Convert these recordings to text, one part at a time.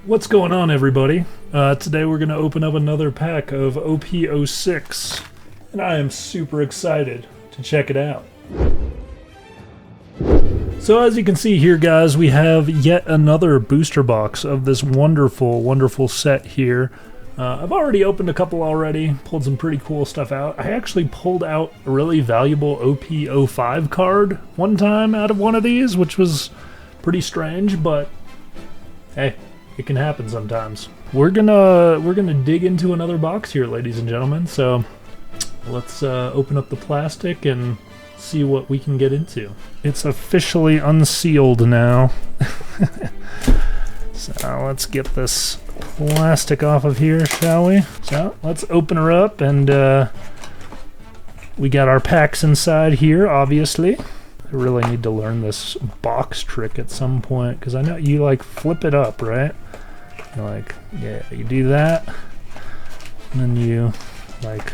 What's going on, everybody? Today we're going to open up another pack of OP-06, and I am super excited to check it out. So as you can see here, guys, we have yet another booster box of this wonderful, wonderful set here. I've already opened a couple already, pulled some pretty cool stuff out. I actually pulled out a really valuable OP-05 card one time out of one of these, which was pretty strange, but hey. It can happen sometimes. We're gonna dig into another box here, ladies and gentlemen. So let's open up the plastic and see what we can get into. It's officially unsealed now. So let's get this plastic off of here, shall we? So let's open her up, and we got our packs inside here, obviously. I really need to learn this box trick at some point, because I know you like flip it up, right? You're like, yeah, you do that, and then you like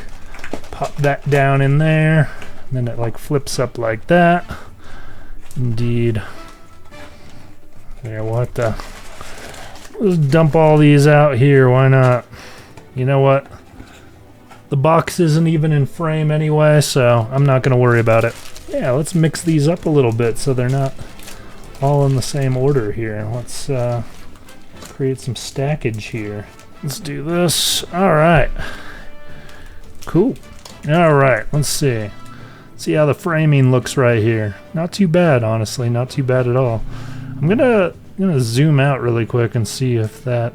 pop that down in there, and then it like flips up like that. Indeed. Yeah, we'll have to just dump all these out here, why not? You know what? The box isn't even in frame anyway, so I'm not going to worry about it. Yeah, let's mix these up a little bit so they're not all in the same order here. Let's create some stackage here. Let's do this. Alright. Cool. Alright, let's see. See how the framing looks right here. Not too bad, honestly. Not too bad at all. I'm gonna zoom out really quick and see if that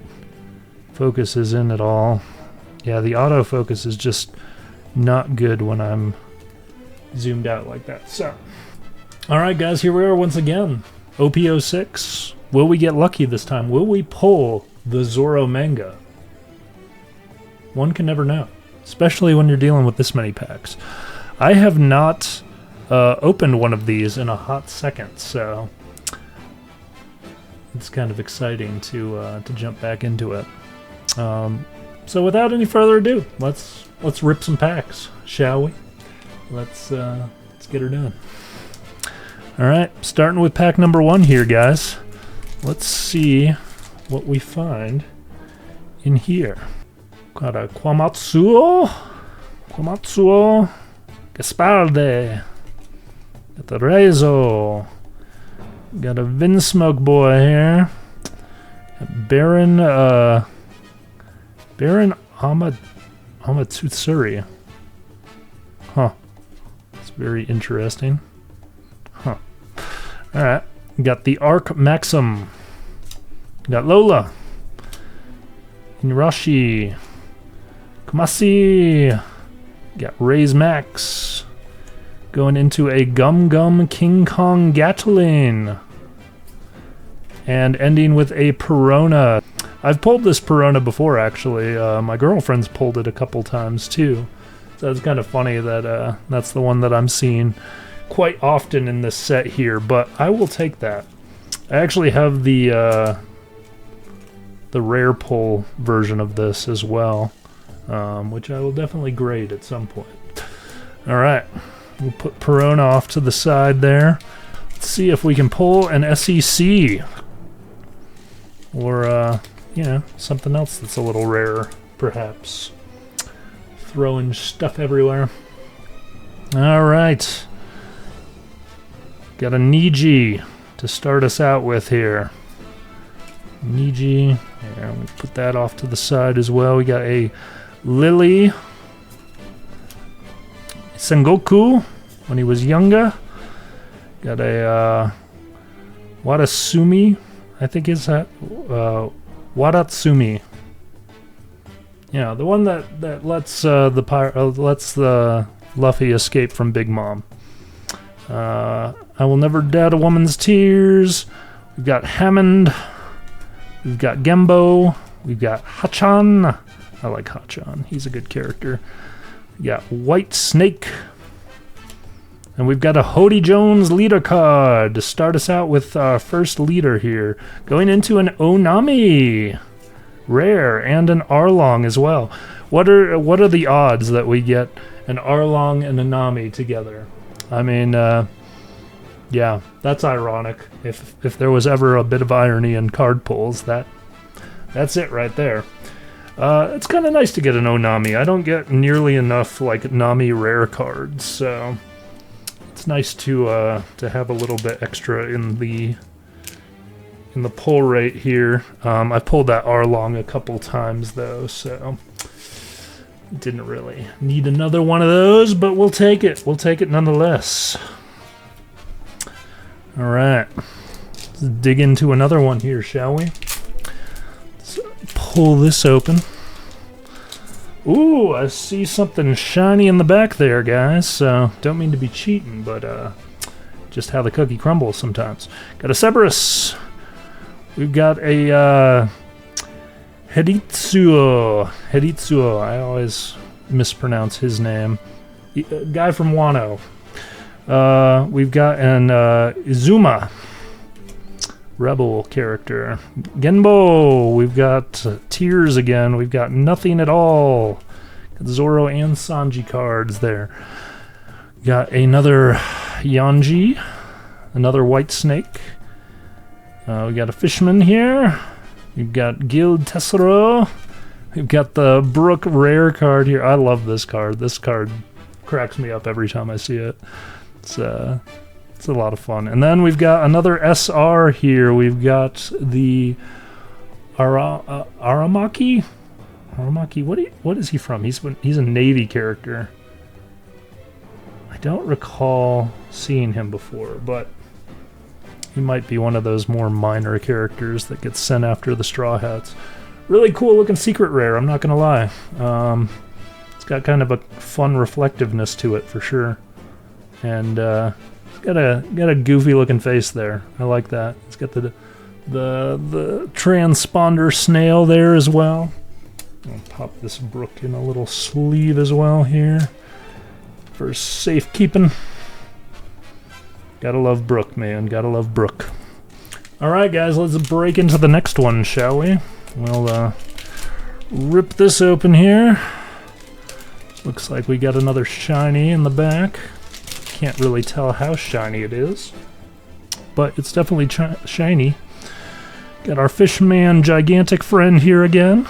focuses in at all. Yeah, the autofocus is just not good when I'm zoomed out like that. So, alright guys, here we are once again. OP-06. Will we get lucky this time? Will we pull the Zoro manga? One can never know, especially when you're dealing with this many packs. I have not opened one of these in a hot second, so it's kind of exciting to jump back into it. So without any further ado, let's rip some packs, shall we? Let's get her done. All right, starting with pack number 1 here, guys. Let's see what we find in here. Got a Kwamatsuo, Gaspalde, got the Reizo, got a Vinsmoke boy here, Baron Amatutsuri. Huh. It's very interesting. Huh. Alright. Got the Arc Maxim. Got Lola. Inurashi. Kumasi. Got Raise Max. Going into a Gum Gum King Kong Gatling. And ending with a Perona. I've pulled this Perona before, actually. My girlfriend's pulled it a couple times, too. So it's kind of funny that that's the one that I'm seeing quite often in this set here, but I will take that. I actually have the rare pull version of this as well, which I will definitely grade at some point. Alright, we'll put Perona off to the side there. Let's see if we can pull an SEC, or you know, something else that's a little rarer, perhaps. Throwing stuff everywhere. Alright. Got a Niji to start us out with here. Niji. Yeah, we'll put that off to the side as well. We got a Lily. Sengoku when he was younger. Got a Watatsumi. I think is that Watatsumi. Yeah, the one that lets lets the Luffy escape from Big Mom. I Will Never Doubt a Woman's Tears. We've got Hammond. We've got Gembo. We've got Hachan. I like Hachan. He's a good character. We got White Snake. And we've got a Hody Jones leader card to start us out with our first leader here. Going into an Onami. Rare, and an Arlong as well. What are the odds that we get an Arlong and a Nami together? I mean, yeah, that's ironic. If there was ever a bit of irony in card pulls, that That's it right there. It's kind of nice to get an Onami. I don't get nearly enough like Nami rare cards, so it's nice to have a little bit extra in the pull rate here. I pulled that Arlong a couple times though, so didn't really need another one of those, but we'll take it. We'll take it nonetheless. All right, let's dig into another one here, shall we? Pull this open. Ooh, I see something shiny in the back there, guys. So don't mean to be cheating, but just how the cookie crumbles sometimes. Got a Cerberus. We've got a Hiritsuo. I always mispronounce his name. Guy from Wano. We've got an Izuma. Rebel character. Genbo. We've got Tears again. We've got Nothing at All. Got Zoro and Sanji cards there. Got another Yanji. Another White Snake. We got a Fishman here. We've got Guild Tesoro. We've got the Brook rare card here. I love this card. This card cracks me up every time I see it. It's a lot of fun. And then we've got another SR here. We've got the Aramaki. Aramaki. What is he from? He's a Navy character. I don't recall seeing him before, but he might be one of those more minor characters that gets sent after the Straw Hats. Really cool looking secret rare, I'm not gonna lie. It's got kind of a fun reflectiveness to it for sure. And got a goofy looking face there. I like that. It's got the transponder snail there as well. I'll pop this Brook in a little sleeve as well here for safekeeping. Gotta love Brook, man. Gotta love Brook. Alright, guys, let's break into the next one, shall we? We'll rip this open here. Looks like we got another shiny in the back. Can't really tell how shiny it is, but it's definitely shiny. Got our Fishman gigantic friend here again.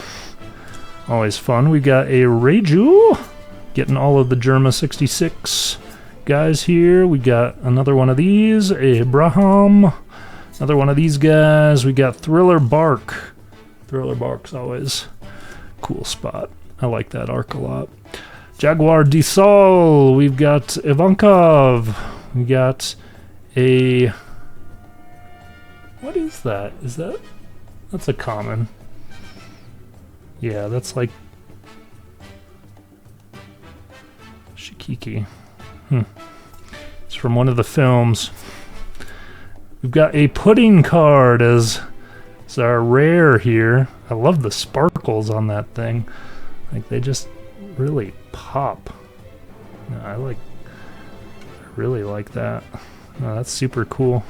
Always fun. We got a Reiju. Getting all of the Germa 66 guys here. We got another one of these, a Braham. Another one of these guys. We got Thriller Bark. Thriller Bark's always a cool spot. I like that arc a lot. Jaguar de Sol. We've got Ivankov. We got a... What is that? That's a common. Yeah, that's like... Shikiki. It's from one of the films. We've got a Pudding card as our rare here. I love the sparkles on that thing. Like, they just really pop. I really like that. Oh, that's super cool.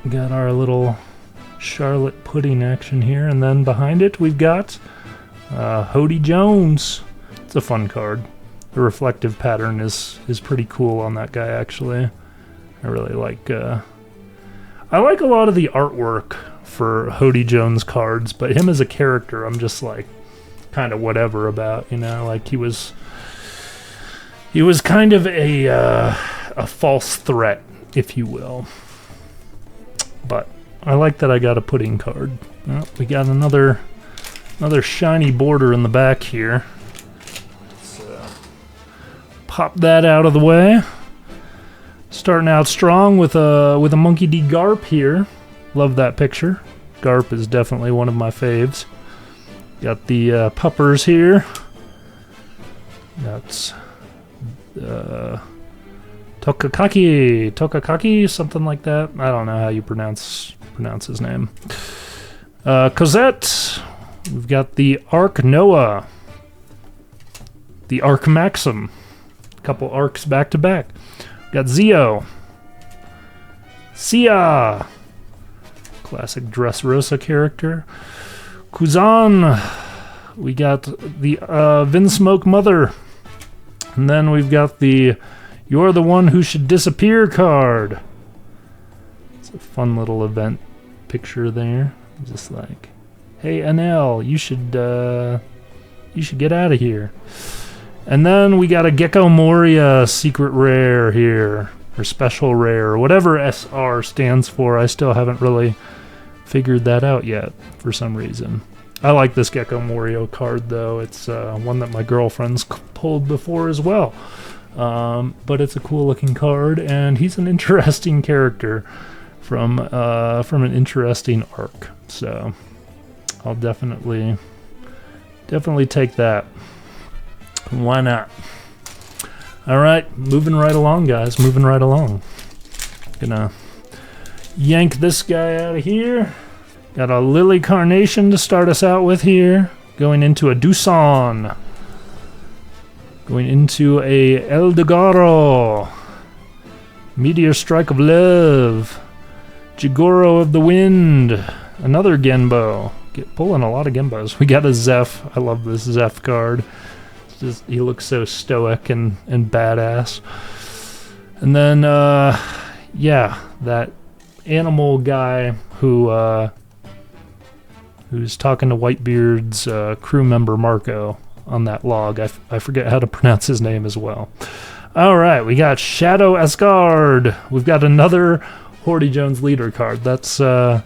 Got our little Charlotte Pudding action here, and then behind it we've got Hody Jones. It's a fun card. The reflective pattern is pretty cool on that guy, actually. I really like I like a lot of the artwork for Hody Jones cards, but him as a character I'm just like kind of whatever about, you know, like he was kind of a false threat, if you will. But I like that I got a Pudding card. Well, we got another shiny border in the back here. Let's pop that out of the way. Starting out strong with a Monkey D. Garp here. Love that picture. Garp is definitely one of my faves. Got the puppers here. That's Tokakaki, something like that. I don't know how you pronounce his name. Cosette. We've got the Arc Noah. The Arc Maxim. A couple arcs back to back. Got Zio. Sia. Classic Dressrosa character. Kuzan. We got the Vinsmoke Mother. And then we've got the You're the One Who Should Disappear card. It's a fun little event picture there. Just like, hey, NL, you should get out of here. And then we got a Gecko Moria secret rare here, or special rare, or whatever SR stands for. I still haven't really figured that out yet for some reason. I like this Gecko Morio card though. It's one that my girlfriend's pulled before as well. But it's a cool looking card, and he's an interesting character from an interesting arc. So I'll definitely take that. Why not? All right, moving right along, guys. Moving right along. Gonna yank this guy out of here. Got a Lily Carnation to start us out with here. Going into a Doosan. Going into a Eldegaro. Meteor Strike of Love. Jigoro of the Wind. Another Genbo. Pulling a lot of Genbos. We got a Zeph. I love this Zeph card. He looks so stoic and badass. And then, yeah, that animal guy who's talking to Whitebeard's crew member Marco on that log. I forget how to pronounce his name as well. All right, we got Shadow Asgard. We've got another Horty Jones leader card. That's our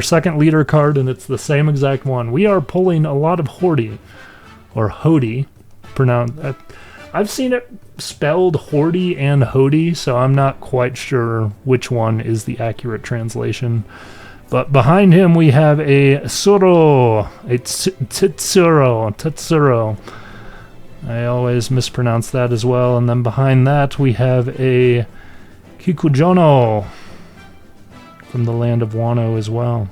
second leader card, and it's the same exact one. We are pulling a lot of Horty, or Hody. I've seen it spelled Horty and Hody, so I'm not quite sure which one is the accurate translation. But behind him we have a Zoro, a Tetsuro. I always mispronounce that as well. And then behind that we have a Kikujono from the land of Wano as well.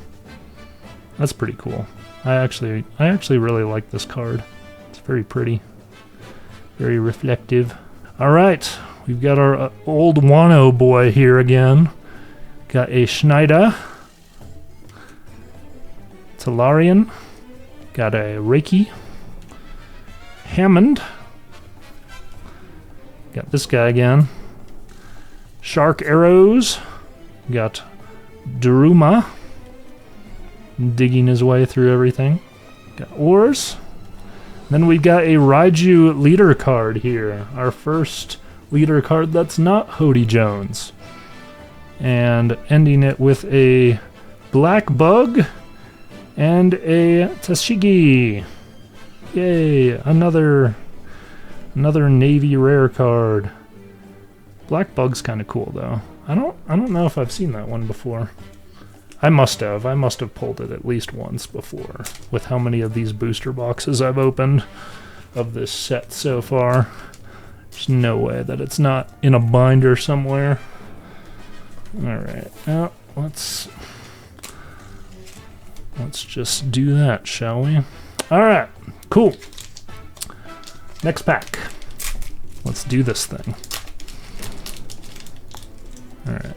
That's pretty cool. I actually really like this card. It's very pretty. Very reflective. Alright, we've got our old Wano boy here again. Got a Schneider. Talarian. Got a Reiki. Hammond. Got this guy again. Shark Arrows. Got Daruma. Digging his way through everything. Got Oars. Then we've got a Raiju leader card here. Our first leader card that's not Hody Jones. And ending it with a Black Bug and a Tashigi. Yay, another Navy rare card. Black Bug's kind of cool though. I don't know if I've seen that one before. I must have pulled it at least once before, with how many of these booster boxes I've opened of this set so far. There's no way that it's not in a binder somewhere. Alright, now let's just do that, shall we? Alright, cool. Next pack. Let's do this thing. Alright.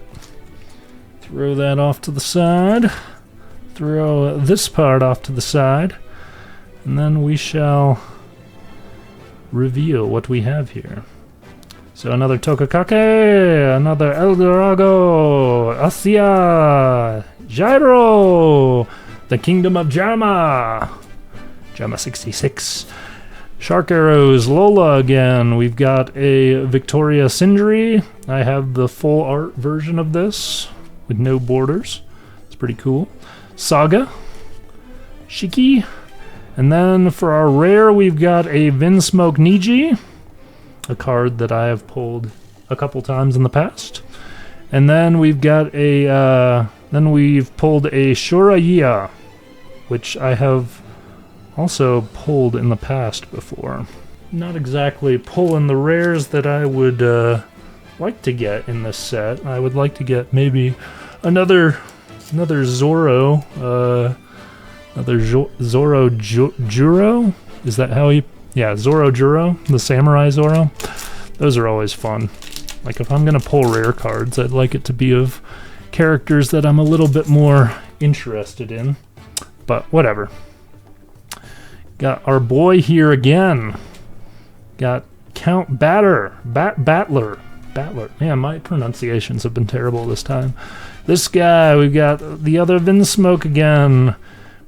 Throw that off to the side. Throw this part off to the side. And then we shall reveal what we have here. So another Tokakake, another Eldorado, Asia, Gyro, the Kingdom of Jama, Jama 66. Shark Arrows, Lola again. We've got a Victoria Sindri. I have the full art version of this with no borders. It's pretty cool. Saga, Shiki, and then for our rare we've got a Vinsmoke Niji, a card that I have pulled a couple times in the past. And then we've got a we've pulled a Shuraya, which I have also pulled in the past before. Not exactly pulling the rares that I would like to get in this set. I would like to get maybe another Zoro, Zoro Juro? Is that how he... Yeah, Zoro Juro, the Samurai Zoro. Those are always fun. Like, if I'm gonna pull rare cards, I'd like it to be of characters that I'm a little bit more interested in. But whatever. Got our boy here again. Got Count Battler. Battler. Man, my pronunciations have been terrible this time. This guy, we've got the other Vinsmoke again.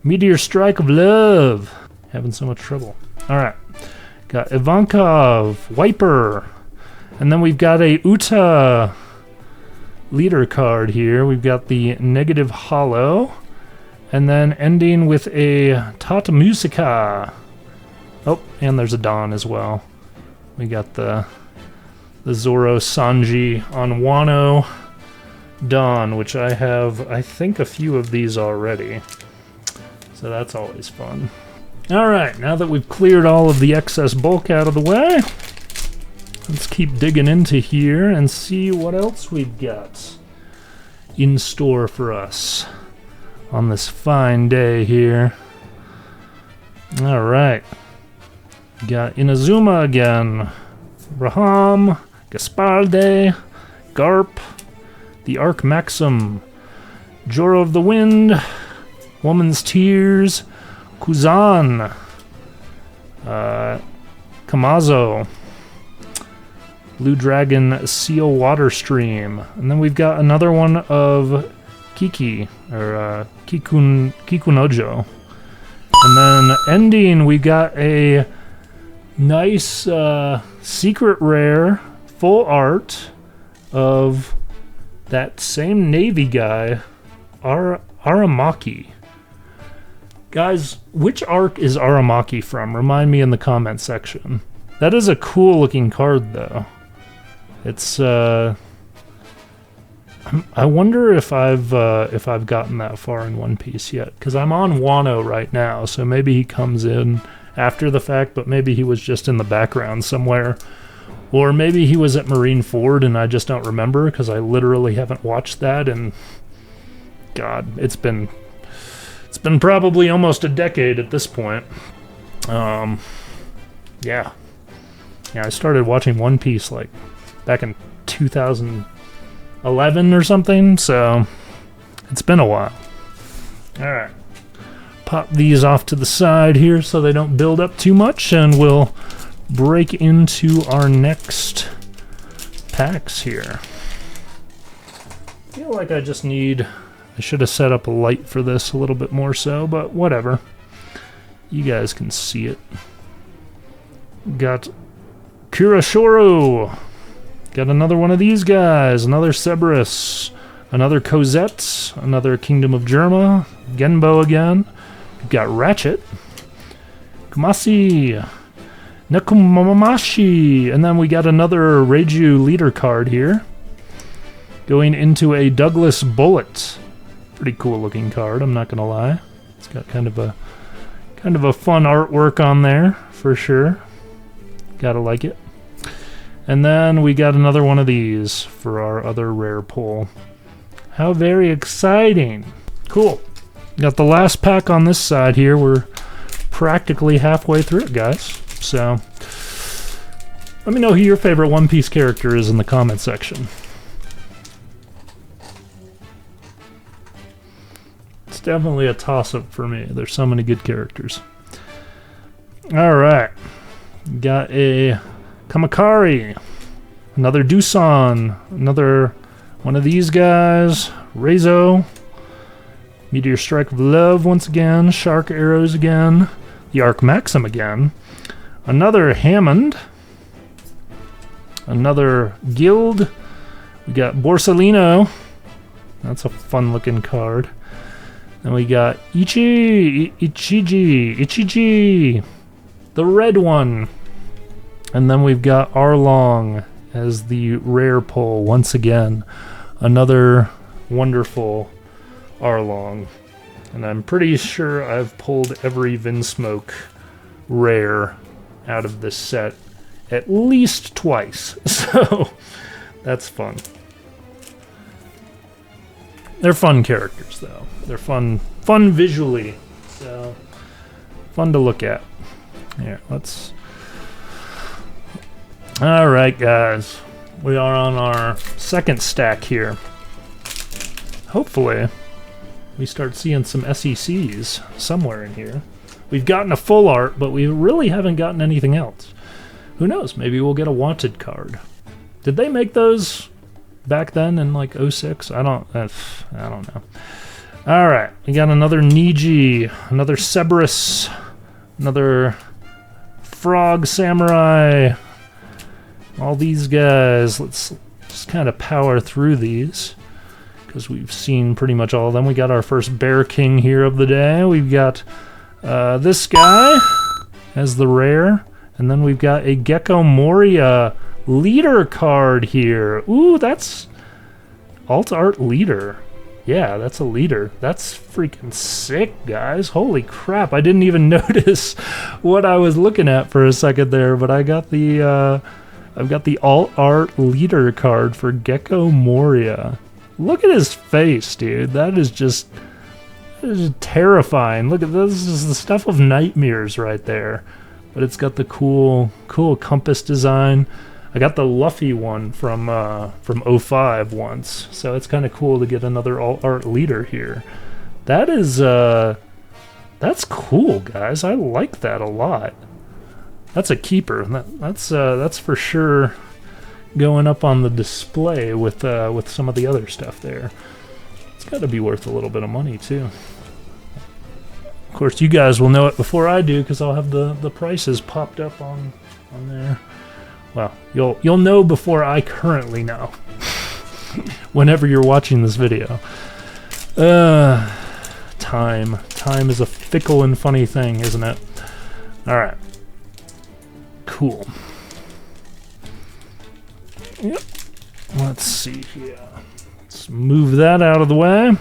Meteor Strike of Love. Having so much trouble. Alright. Got Ivankov, Wiper. And then we've got a Uta leader card here. We've got the Negative Hollow. And then ending with a Tata Musica. Oh, and there's a Dawn as well. We got the Zoro Sanji on Wano Dawn, which I have, I think, a few of these already. So that's always fun. Alright, now that we've cleared all of the excess bulk out of the way, let's keep digging into here and see what else we've got in store for us on this fine day here. Alright. Got Inazuma again. Raham, Gasparde, Garp, the Arc Maxim, Joro of the Wind, Woman's Tears, Kuzan, Kamazo, Blue Dragon Seal Water Stream, and then we've got another one of Kiki, or Kikunojo. And then ending, we got a nice secret rare full art of that same Navy guy, Aramaki. Guys, which arc is Aramaki from? Remind me in the comment section. That is a cool looking card though. It's I wonder if I've gotten that far in One Piece yet, because I'm on Wano right now, so maybe he comes in after the fact, but maybe he was just in the background somewhere. Or maybe he was at Marineford and I just don't remember, because I literally haven't watched that, and God, it's been probably almost a decade at this point. Yeah, I started watching One Piece like back in 2011 or something, so it's been a while. Alright. Pop these off to the side here so they don't build up too much, and we'll break into our next packs here. I feel like I should have set up a light for this a little bit more so, but whatever. You guys can see it. Got Kurashoro. Got another one of these guys. Another Cerberus. Another Cosette. Another Kingdom of Germa. Genbo again. Got Ratchet. Kumasi. Nekumamashi. And then we got another Reiju leader card here. Going into a Douglas Bullet. Pretty cool looking card, I'm not gonna lie. It's got kind of a fun artwork on there for sure. Gotta like it. And then we got another one of these for our other rare pull. How very exciting. Cool. Got the last pack on this side here. We're practically halfway through it, guys. So let me know who your favorite One Piece character is in the comment section. It's definitely a toss-up for me. There's so many good characters. Alright. Got a Kamakari. Another Doosan. Another one of these guys. Reizo. Meteor Strike of Love once again. Shark Arrows again. The Arc Maxim again. Another Hammond. Another Guild. We got Borsalino. That's a fun looking card. Then we got Ichiji. The red one. And then we've got Arlong as the rare pull once again. Another wonderful Arlong. And I'm pretty sure I've pulled every Vinsmoke rare out of this set at least twice. So that's fun. They're fun characters though. They're fun visually. So fun to look at. Here, let's... Alright guys, we are on our second stack here. Hopefully we start seeing some SECs somewhere in here. We've gotten a full art, but we really haven't gotten anything else. Who knows, maybe we'll get a wanted card. Did they make those back then in like 06? I don't know. All right, we got another Niji, another Cerberus, another Frog Samurai. All these guys. Let's just kind of power through these because we've seen pretty much all of them. We got our first Bear King here of the day. We've got this guy as the rare, and then we've got a Gecko Moria leader card here. Ooh, that's alt art leader. Yeah, that's a leader. That's freaking sick, guys. Holy crap, I didn't even notice what I was looking at for a second there, but I got the I've got the alt art leader card for Gecko Moria. Look at his face, dude. That is just terrifying. Look at this. This is the stuff of nightmares right there. But it's got the cool compass design. I got the Luffy one from 05 once, so it's kind of cool to get another alt art leader here. That is that's cool, guys. I like that a lot. That's a keeper. That's for sure going up on the display with some of the other stuff there. It's got to be worth a little bit of money too. Of course, you guys will know it before I do because I'll have the prices popped up on there. Well, you'll know before I currently know. Whenever you're watching this video. Time is a fickle and funny thing, isn't it? All right. Cool. Yep. Let's see here. Let's move that out of the way.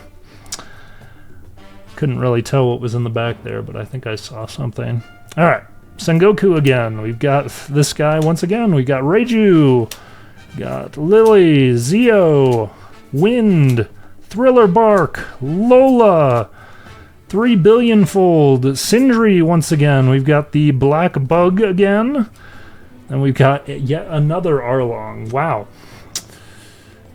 Couldn't really tell what was in the back there, but I think I saw something. All right. Sengoku again. We've got this guy once again. We've got Reiju. Got Lily, Zio, Wind, Thriller Bark, Lola, 3 Billion Fold, Sindri once again. We've got the Black Bug again. And we've got yet another Arlong. Wow.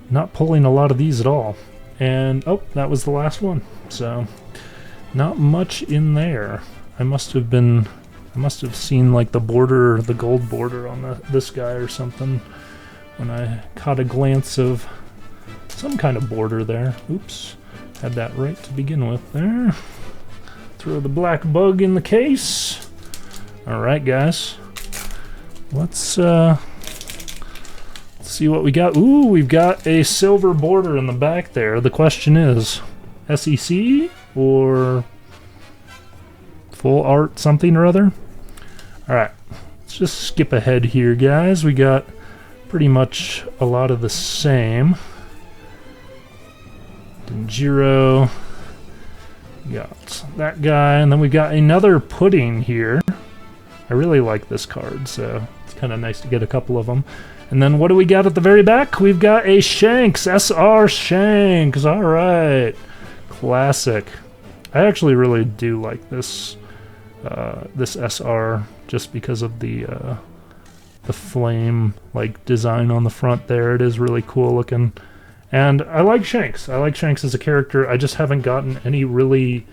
Not pulling a lot of these at all. And, oh, that was the last one. So, not much in there. I must have seen like the border, the gold border on this guy or something when I caught a glance of some kind of border there. Oops, had that right to begin with there. Throw the Black Bug in the case. All right, guys. Let's see what we got. Ooh, we've got a silver border in the back there. The question is, SEC or full art something or other? Alright, let's just skip ahead here, guys. We got pretty much a lot of the same. Denjiro. Got that guy, and then we got another Pudding here. I really like this card, so it's kind of nice to get a couple of them. And then what do we got at the very back? We've got a Shanks, SR Shanks. Alright, classic. I actually really do like this this SR just because of the flame like design on the front there. It is really cool looking. And I like Shanks. I like Shanks as a character. I just haven't gotten any really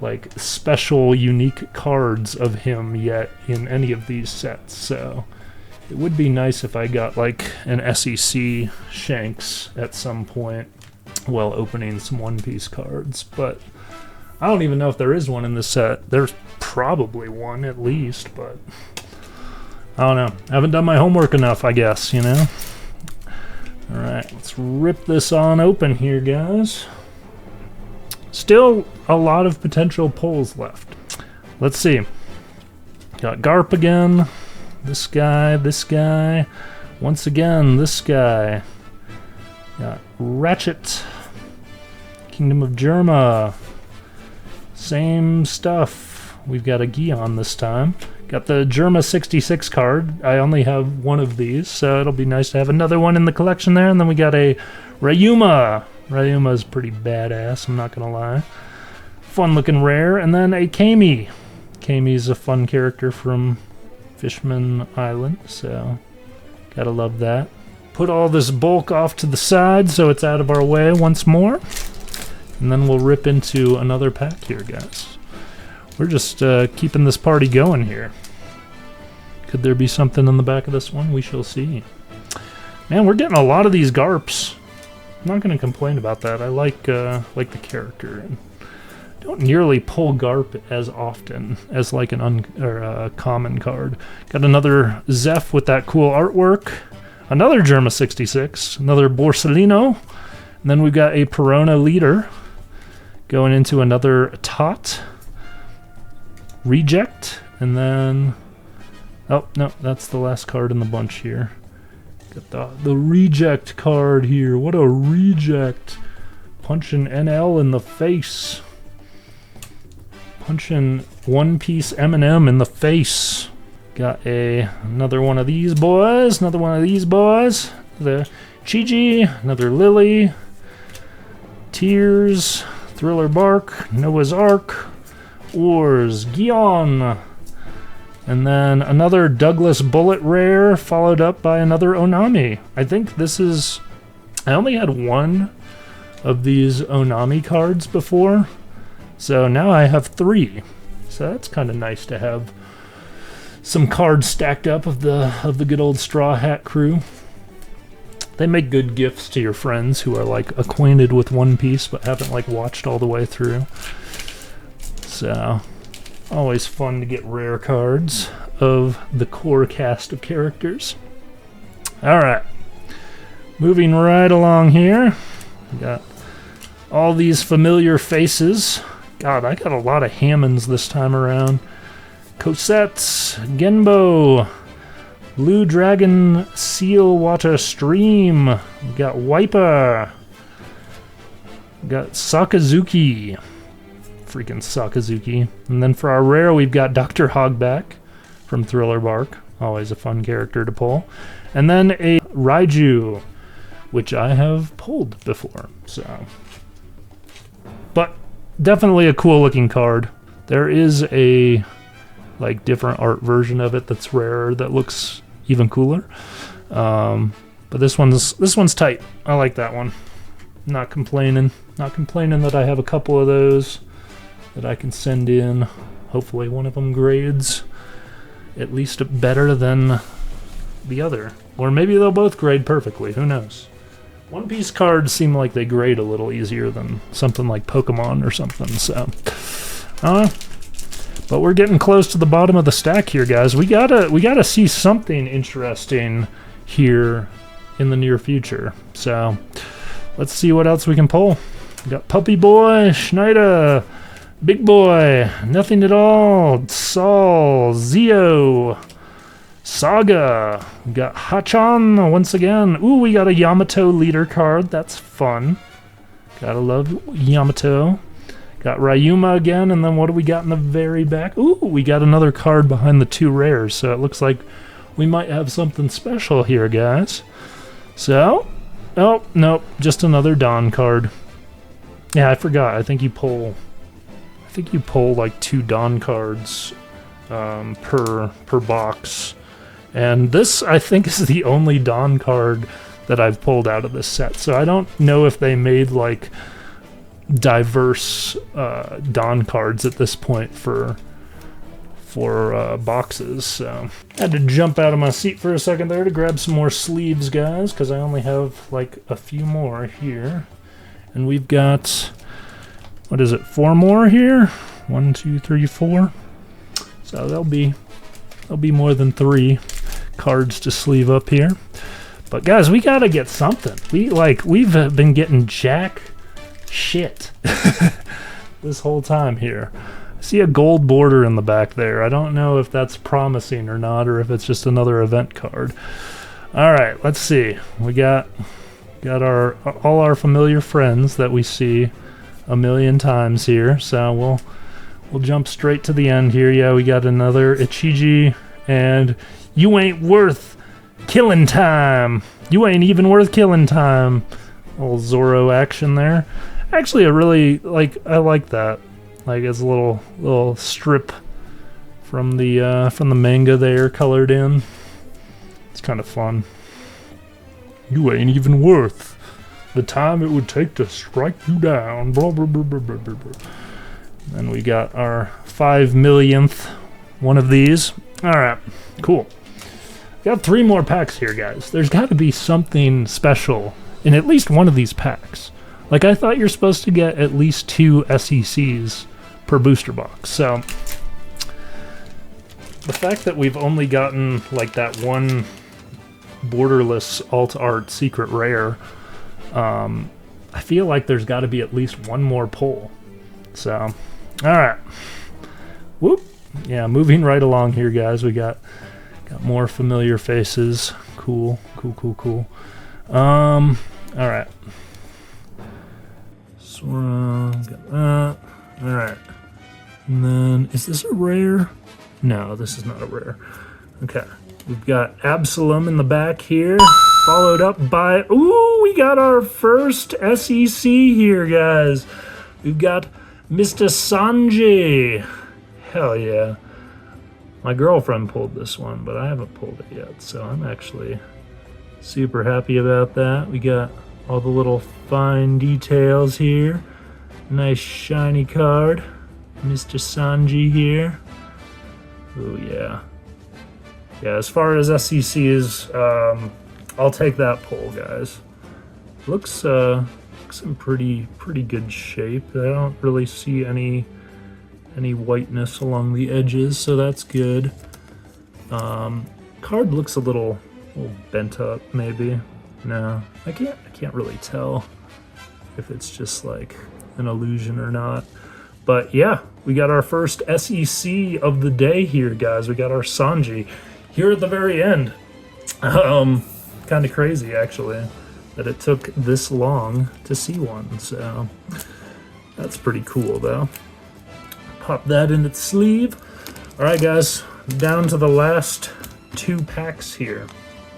like special unique cards of him yet in any of these sets. So it would be nice if I got like an SEC Shanks at some point while opening some One Piece cards, but I don't even know if there is one in this set. There's probably one at least, but I don't know. I haven't done my homework enough, I guess, you know? Alright, let's rip this on open here, guys. Still a lot of potential pulls left. Let's see. Got Garp again. This guy. Once again, this guy. Got Ratchet. Kingdom of Germa. Same stuff. We've got a Gion this time. Got the Germa 66 card. I only have one of these, so it'll be nice to have another one in the collection there. And then we got a Ryuma. Ryuma's pretty badass, I'm not gonna lie. Fun looking rare. And then a Kami. Kami's a fun character from Fishman Island, so gotta love that. Put all this bulk off to the side so it's out of our way once more. And then we'll rip into another pack here, guys. We're just keeping this party going here. Could there be something in the back of this one? We shall see. Man, we're getting a lot of these Garps. I'm not going to complain about that. I like the character. And don't nearly pull Garp as often as like a common card. Got another Zeph with that cool artwork. Another Germa 66. Another Borsellino. And then we've got a Perona Leader. Going into another Tot. Reject. And then... oh, no, that's the last card in the bunch here. Got the Reject card here. What a reject. Punching NL in the face. Punching One Piece Eminem in the face. Got another one of these boys. Another one of these boys. The Chiji. Another Lily. Tears. Thriller Bark. Noah's Ark. Oars. Gion. And then another Douglas Bullet rare, followed up by another Onami. I think this is... I only had one of these Onami cards before, so now I have 3. So that's kind of nice to have some cards stacked up of the good old Straw Hat crew. They make good gifts to your friends who are like acquainted with One Piece but haven't like watched all the way through. So... always fun to get rare cards of the core cast of characters. Alright. Moving right along here. We got all these familiar faces. God, I got a lot of Hammonds this time around. Cosettes, Genbo, Blue Dragon Seal Water Stream. We got Wiper. We got Sakazuki. Freaking Sakazuki. And then for our rare, we've got Dr. Hogback from Thriller Bark. Always a fun character to pull. And then a Raiju, which I have pulled before. So, but definitely a cool looking card. There is a like different art version of it that's rarer that looks even cooler. But this one's tight. I like that one. Not complaining. Not complaining that I have a couple of those that I can send in. Hopefully one of them grades at least better than the other. Or maybe they'll both grade perfectly, who knows. One Piece cards seem like they grade a little easier than something like Pokemon or something, so... but we're getting close to the bottom of the stack here, guys. We gotta see something interesting here in the near future. So, let's see what else we can pull. We got Puppy Boy, Schneider... Big Boy, Nothing at All, Saul, Zio, Saga, we got Hachan once again. Ooh, we got a Yamato leader card, that's fun. Gotta love Yamato. Got Ryuma again, and then what do we got in the very back? Ooh, we got another card behind the 2 rares, so it looks like we might have something special here, guys. So, oh, nope, just another Don card. Yeah, I forgot, I think you pull like 2 Dawn cards per box, and this I think is the only Dawn card that I've pulled out of this set. So I don't know if they made like diverse Dawn cards at this point for boxes. So I had to jump out of my seat for a second there to grab some more sleeves, guys, because I only have like a few more here, and we've got. What is it? 4 more here? 1, 2, 3, 4. So there'll be more than 3 cards to sleeve up here. But guys, we gotta get something. We've been getting jack shit this whole time here. I see a gold border in the back there. I don't know if that's promising or not, or if it's just another event card. All right, let's see. We got all our familiar friends that we see a million times here, so we'll jump straight to the end here. Yeah, we got another Ichiji, and you ain't worth killing time. You ain't even worth killing time. Little Zoro action there. Actually, I like that. Like it's a little strip from the manga there, colored in. It's kind of fun. You ain't even worth the time it would take to strike you down. Blah, blah, blah, blah, blah, blah. Then we got our 5 millionth one of these. All right, cool. Got 3 more packs here, guys. There's got to be something special in at least one of these packs. Like, I thought you're supposed to get at least 2 SECs per booster box. So, the fact that we've only gotten, like, that one borderless alt art secret rare, I feel like there's got to be at least one more pull. So, alright. Whoop. Yeah, moving right along here, guys. We got more familiar faces. Cool. Alright. Zoro, got that. Alright. And then, is this a rare? No, this is not a rare. Okay. We've got Absalom in the back here, followed up by... Ooh, we got our first SEC here, guys. We've got Mr. Sanji. Hell yeah. My girlfriend pulled this one, but I haven't pulled it yet, so I'm actually super happy about that. We got all the little fine details here. Nice shiny card. Mr. Sanji here. Oh yeah. Yeah, as far as SEC is, I'll take that pull, guys. Looks in pretty good shape. I don't really see any whiteness along the edges, so that's good. Card looks a little bent up, maybe. No, I can't really tell if it's just like an illusion or not. But yeah, we got our first SEC of the day here, guys. We got our Sanji here at the very end. Kind of crazy, actually, that it took this long to see one. So that's pretty cool, though. Pop that in its sleeve. All right, guys, down to the last 2 packs here.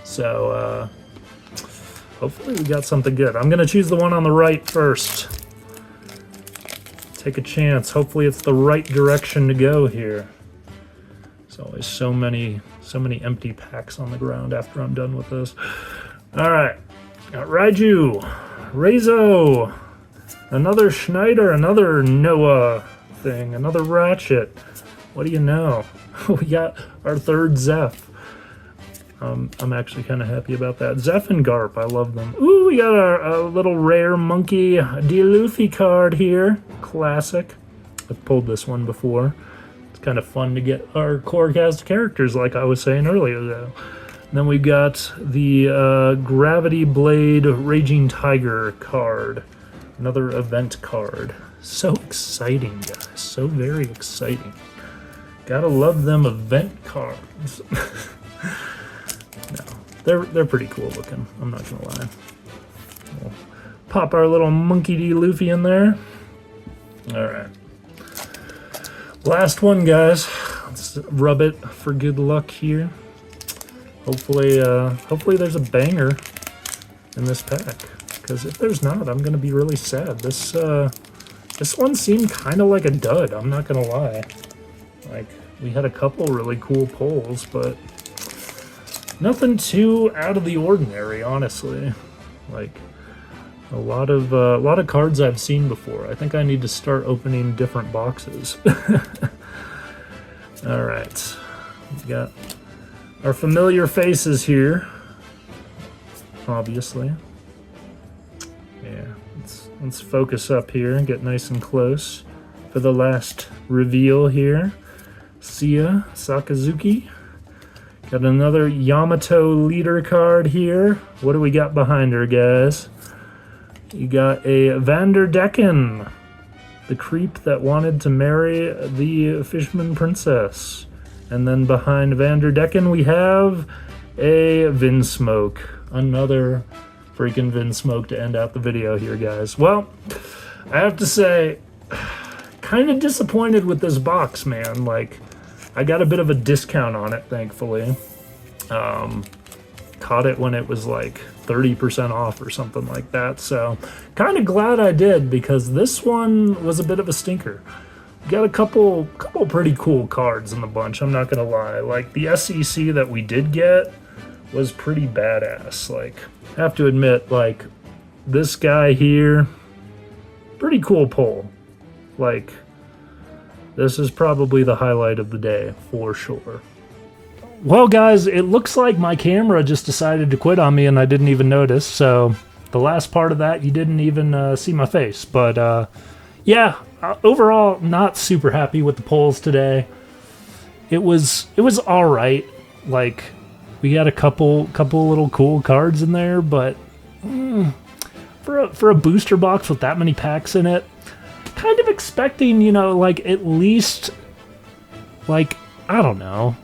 So hopefully we got something good. I'm gonna choose the one on the right first. Take a chance. Hopefully it's the right direction to go here. There's always so many empty packs on the ground after I'm done with this. All right, got Raiju, Reizo, another Schneider, another Noah thing, another Ratchet. What do you know? We got our 3rd Zeph. I'm actually kind of happy about that. Zeph and Garp, I love them. Ooh, we got our little rare Monkey D. Luffy card here. Classic. I've pulled this one before. It's kind of fun to get our core cast characters, like I was saying earlier, though. And then we've got the Gravity Blade Raging Tiger card. Another event card. So exciting, guys. So very exciting. Gotta love them event cards. No, they're pretty cool looking. I'm not gonna lie. We'll pop our little Monkey D. Luffy in there. All right. Last one, guys. Let's rub it for good luck here. Hopefully there's a banger in this pack. Because if there's not, I'm gonna be really sad. This one seemed kind of like a dud. I'm not gonna lie. Like, we had a couple really cool pulls, but nothing too out of the ordinary, honestly. Like, a lot of cards I've seen before. I think I need to start opening different boxes. All right, we got our familiar faces here, obviously. Yeah, let's focus up here and get nice and close for the last reveal here. Sia Sakazuki. Got another Yamato leader card here. What do we got behind her, guys? You got a Vanderdecken, the creep that wanted to marry the Fishman Princess. And then behind Vanderdecken, we have a Vinsmoke. Another freaking Vinsmoke to end out the video here, guys. Well, I have to say, kind of disappointed with this box, man. Like, I got a bit of a discount on it, thankfully. Caught it when it was like 30% off or something like that. So kind of glad I did, because this one was a bit of a stinker. Got a couple pretty cool cards in the bunch, I'm not gonna lie. Like, the SEC that we did get was pretty badass. Like, I have to admit, like, this guy here, pretty cool pull. Like, this is probably the highlight of the day, for sure. Well, guys, it looks like my camera just decided to quit on me and I didn't even notice. So the last part of that, you didn't even see my face. But yeah, overall, not super happy with the polls today. It was all right. Like, we got a couple little cool cards in there, but for a booster box with that many packs in it, kind of expecting, you know, like at least, like, I don't know,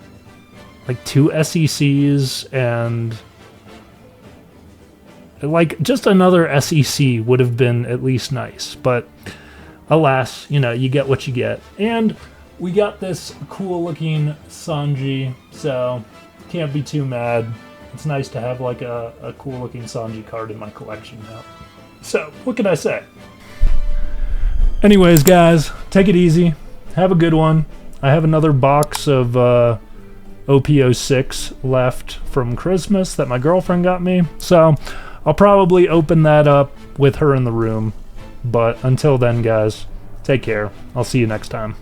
like 2 SECs and like just another SEC would have been at least nice. But alas, you know, you get what you get. And we got this cool looking Sanji, so can't be too mad. It's nice to have like a cool looking Sanji card in my collection now. So, what can I say? Anyways, guys, take it easy. Have a good one. I have another box of OP-06 left from Christmas that my girlfriend got me. So, I'll probably open that up with her in the room. But until then, guys, take care. I'll see you next time.